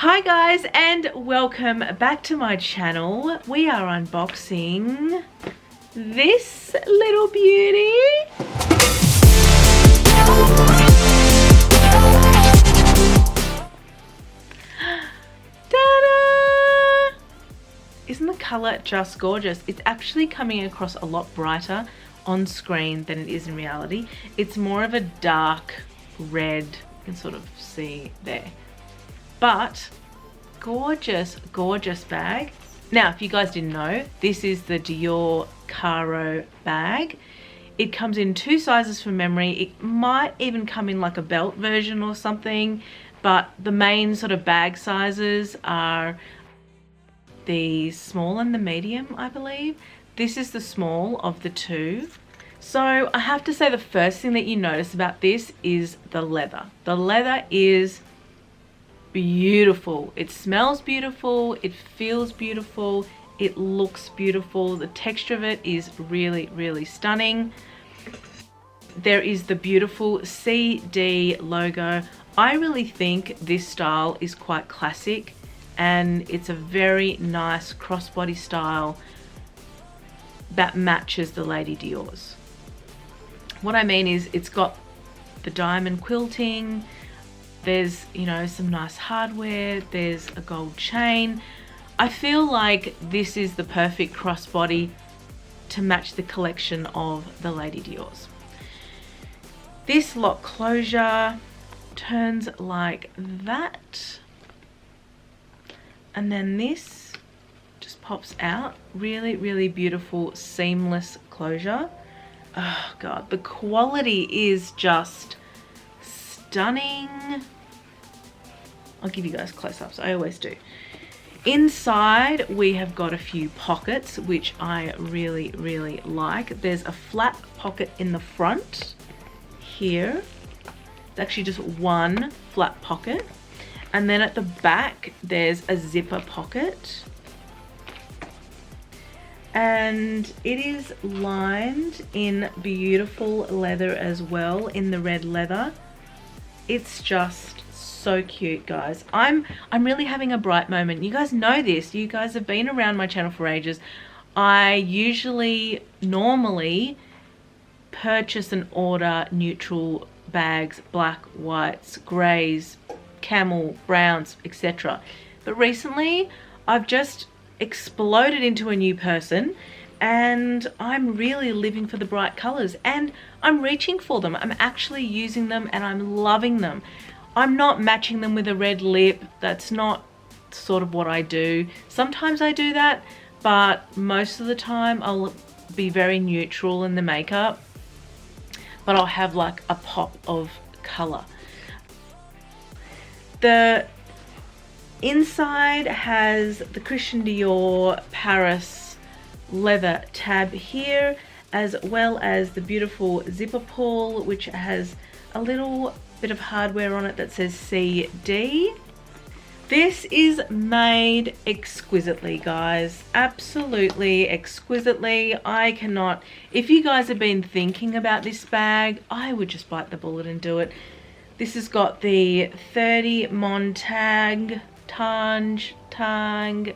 Hi guys, and welcome back to my channel. We are unboxing this little beauty. Ta-da! Isn't the color just gorgeous? It's actually coming across a lot brighter on screen than it is in reality. It's more of a dark red, you can sort of see there. But gorgeous, gorgeous bag. Now, if you guys didn't know, this is the DIOR CARO bag. It comes in two sizes from memory. It might even come in like a belt version or something, but the main sort of bag sizes are the small and the medium, I believe. This is the small of the two. So I have to say the first thing that you notice about this is the leather. The leather is beautiful. It smells beautiful, it feels beautiful, it looks beautiful. The texture of it is really, really stunning. There is the beautiful CD logo. I really think this style is quite classic and it's a very nice crossbody style that matches the Lady Dior's. What I mean is it's got the diamond quilting. There's, you know, some nice hardware. There's a gold chain. I feel like this is the perfect crossbody to match the collection of the Lady Dior's. This lock closure turns like that. And then this just pops out. Really, really beautiful, seamless closure. Oh God, the quality is just stunning. I'll give you guys close-ups, I always do. Inside we have got a few pockets, which I really, really like. There's a flat pocket in the front here. It's actually just one flat pocket. And then at the back there's a zipper pocket. And it is lined in beautiful leather as well, in the red leather. It's just so cute, guys. I'm really having a bright moment. You guys know this. You guys have been around my channel for ages. I normally purchase and order neutral bags, black, whites, greys, camel, browns, etc. But recently I've just exploded into a new person and I'm really living for the bright colors and I'm reaching for them. I'm actually using them and I'm loving them. I'm not matching them with a red lip. That's not sort of what I do. Sometimes I do that, but most of the time I'll be very neutral in the makeup, but I'll have like a pop of color. The inside has the Christian Dior Paris leather tab here, as well as the beautiful zipper pull, which has a little bit of hardware on it that says CD. This is made exquisitely, guys. Absolutely exquisitely. I cannot, if you guys have been thinking about this bag, I would just bite the bullet and do it. This has got the 30 Montag Tang, I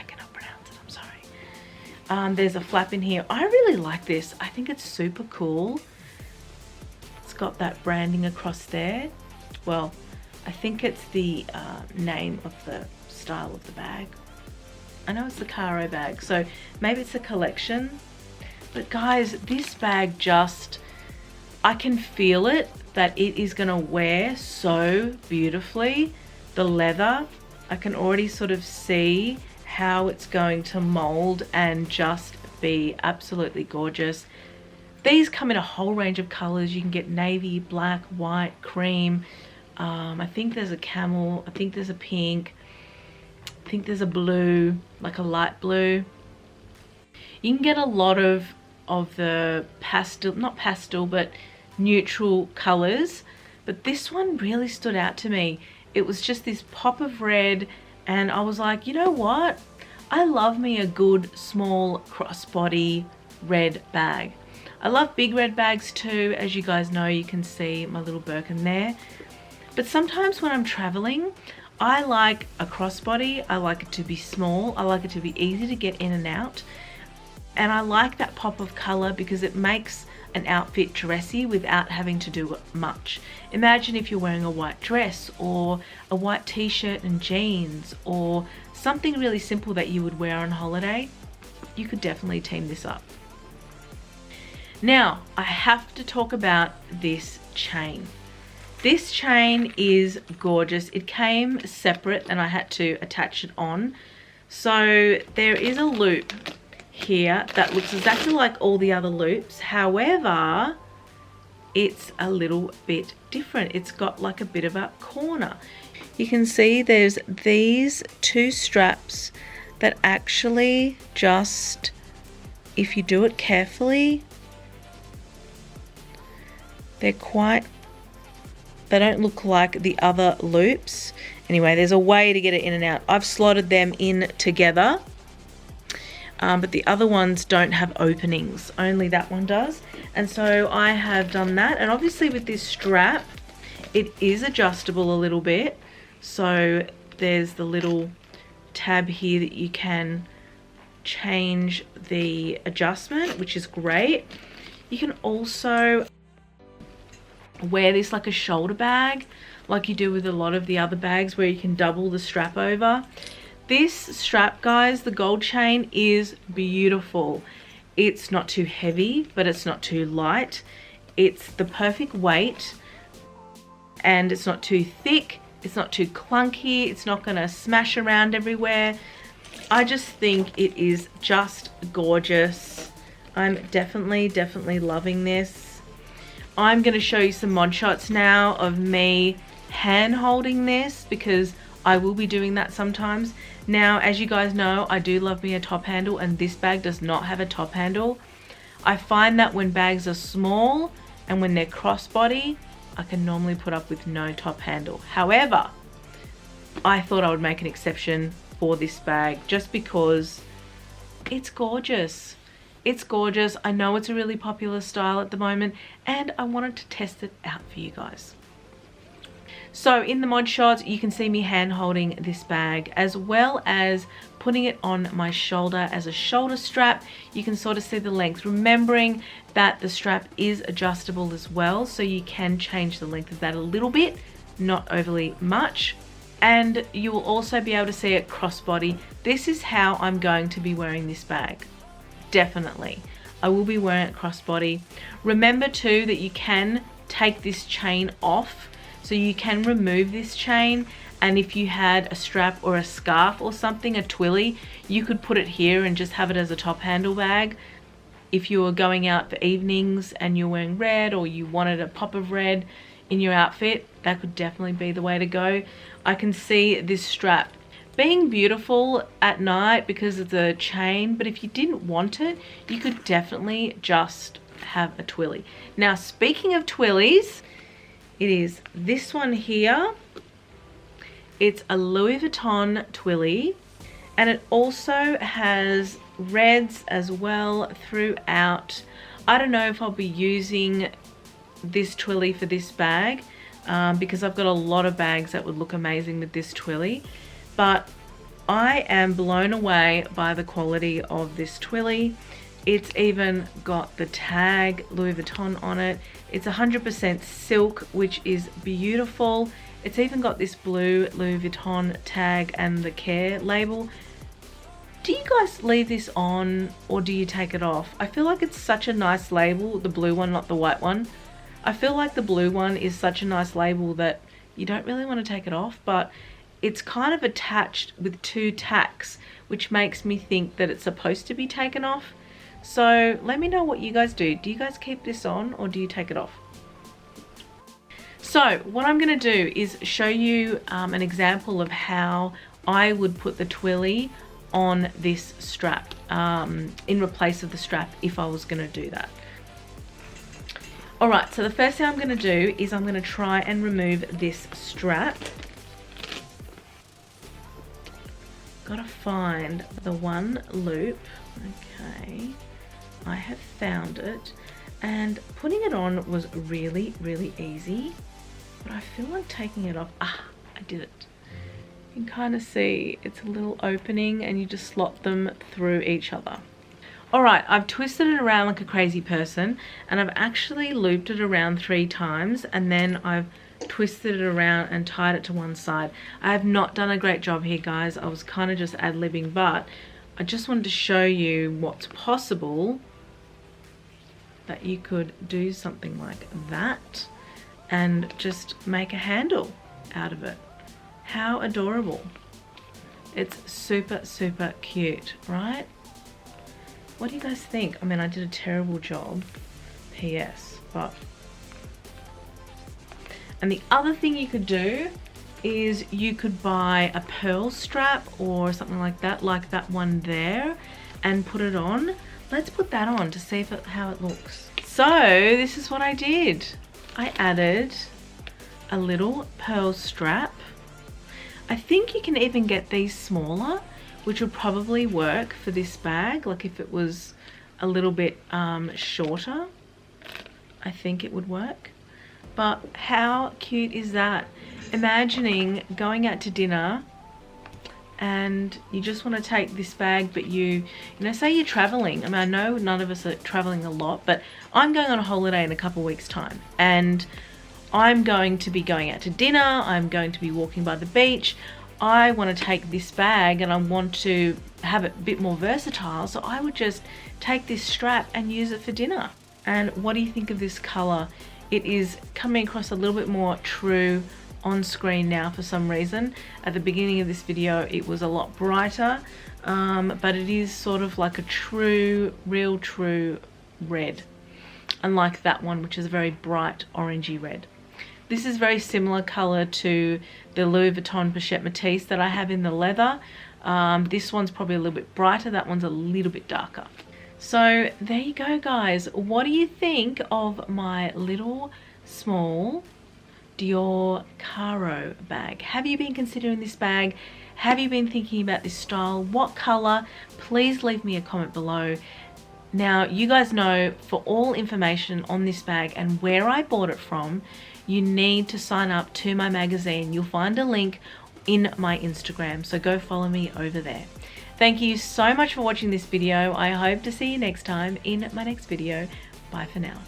cannot pronounce it, I'm sorry. There's a flap in here. I really like this. I think it's super cool. It's got that branding across there. Well, I think it's the name of the style of the bag. I know it's the Caro bag, so maybe it's a collection. But guys, this bag just, I can feel it that it is gonna wear so beautifully. The leather, I can already sort of see how it's going to mold and just be absolutely gorgeous. These come in a whole range of colors. You can get navy, black, white, cream. I think there's a camel, I think there's a pink, I think there's a blue, like a light blue. You can get a lot of the pastel, not pastel, but neutral colors. But this one really stood out to me. It was just this pop of red and I was like, you know what? I love me a good small crossbody red bag. I love big red bags too. As you guys know, you can see my little Birkin there. But sometimes when I'm traveling, I like a crossbody. I like it to be small. I like it to be easy to get in and out. And I like that pop of color because it makes an outfit dressy without having to do much. Imagine if you're wearing a white dress or a white t-shirt and jeans or something really simple that you would wear on holiday. You could definitely team this up. Now, I have to talk about this chain. This chain is gorgeous. It came separate and I had to attach it on. So there is a loop here that looks exactly like all the other loops. However, it's a little bit different. It's got like a bit of a corner. You can see there's these two straps that actually just, if you do it carefully, they don't look like the other loops. Anyway, there's a way to get it in and out. I've slotted them in together, but the other ones don't have openings. Only that one does. And so I have done that. And obviously with this strap, it is adjustable a little bit. So there's the little tab here that you can change the adjustment, which is great. You can also wear this like a shoulder bag, like you do with a lot of the other bags where you can double the strap over. This strap, guys, the gold chain, is beautiful. It's not too heavy, but it's not too light. It's the perfect weight, and it's not too thick. It's not too clunky. It's not gonna smash around everywhere. I just think it is just gorgeous. I'm definitely loving this. I'm going to show you some mod shots now of me hand holding this because I will be doing that sometimes. Now, as you guys know, I do love me a top handle, and this bag does not have a top handle. I find that when bags are small and when they're crossbody, I can normally put up with no top handle. However, I thought I would make an exception for this bag just because it's gorgeous. It's gorgeous. I know it's a really popular style at the moment, and I wanted to test it out for you guys. So in the mod shots, you can see me hand holding this bag as well as putting it on my shoulder as a shoulder strap. You can sort of see the length, remembering that the strap is adjustable as well, so you can change the length of that a little bit, not overly much. And you will also be able to see it crossbody. This is how I'm going to be wearing this bag. Definitely. I will be wearing it crossbody. Remember too that you can take this chain off. So you can remove this chain, and if you had a strap or a scarf or something, a twilly, you could put it here and just have it as a top handle bag. If you were going out for evenings and you're wearing red, or you wanted a pop of red in your outfit, that could definitely be the way to go. I can see this strap being beautiful at night because of the chain, but if you didn't want it, you could definitely just have a twilly. Now, speaking of twillies, it is this one here. It's a Louis Vuitton twilly, and it also has reds as well throughout. I don't know if I'll be using this twilly for this bag because I've got a lot of bags that would look amazing with this twilly. But I am blown away by the quality of this twilly. It's even got the tag Louis Vuitton on it. It's 100% silk, which is beautiful. It's even got this blue Louis Vuitton tag and the care label. Do you guys leave this on or do you take it off? I feel like it's such a nice label, the blue one, not the white one. I feel like the blue one is such a nice label that you don't really want to take it off, but it's kind of attached with two tacks, which makes me think that it's supposed to be taken off. So let me know what you guys do. Do you guys keep this on or do you take it off? So what I'm going to do is show you an example of how I would put the twilly on this strap in replace of the strap if I was going to do that. Alright, so the first thing I'm going to do is I'm going to try and remove this strap. Gotta find the one loop. Okay, I have found it, and putting it on was really easy, but I feel like taking it off. I did it. You can kind of see it's a little opening and you just slot them through each other. Alright, I've twisted it around like a crazy person, and I've actually looped it around 3 times, and then I've twisted it around and tied it to one side. I have not done a great job here, guys. I was kind of just ad-libbing, but I just wanted to show you what's possible, that you could do something like that and just make a handle out of it. How adorable. It's super, super cute, right? What do you guys think? I mean, I did a terrible job, PS, but... And the other thing you could do is you could buy a pearl strap or something like that one there, and put it on. Let's put that on to see how it looks. So this is what I did. I added a little pearl strap. I think you can even get these smaller, which would probably work for this bag. Like if it was a little bit shorter, I think it would work. But how cute is that? Imagining going out to dinner and you just want to take this bag, but you know, say you're traveling. I mean, I know none of us are traveling a lot, but I'm going on a holiday in a couple of weeks' time, and I'm going to be going out to dinner. I'm going to be walking by the beach. I want to take this bag and I want to have it a bit more versatile, so I would just take this strap and use it for dinner. And what do you think of this color? It is coming across a little bit more true on screen now for some reason. At the beginning of this video it was a lot brighter, but it is sort of like a true, real true red, unlike that one, which is a very bright orangey red. This is very similar color to the Louis Vuitton Pochette Matisse that I have in the leather. This one's probably a little bit brighter, that one's a little bit darker. So there you go, guys. What do you think of my little small DIOR CARO bag? Have you been considering this bag? Have you been thinking about this style? What color? Please leave me a comment below. Now, you guys know, for all information on this bag and where I bought it from, you need to sign up to my magazine. You'll find a link in my Instagram, so go follow me over there. Thank you so much for watching this video. I hope to see you next time in my next video. Bye for now.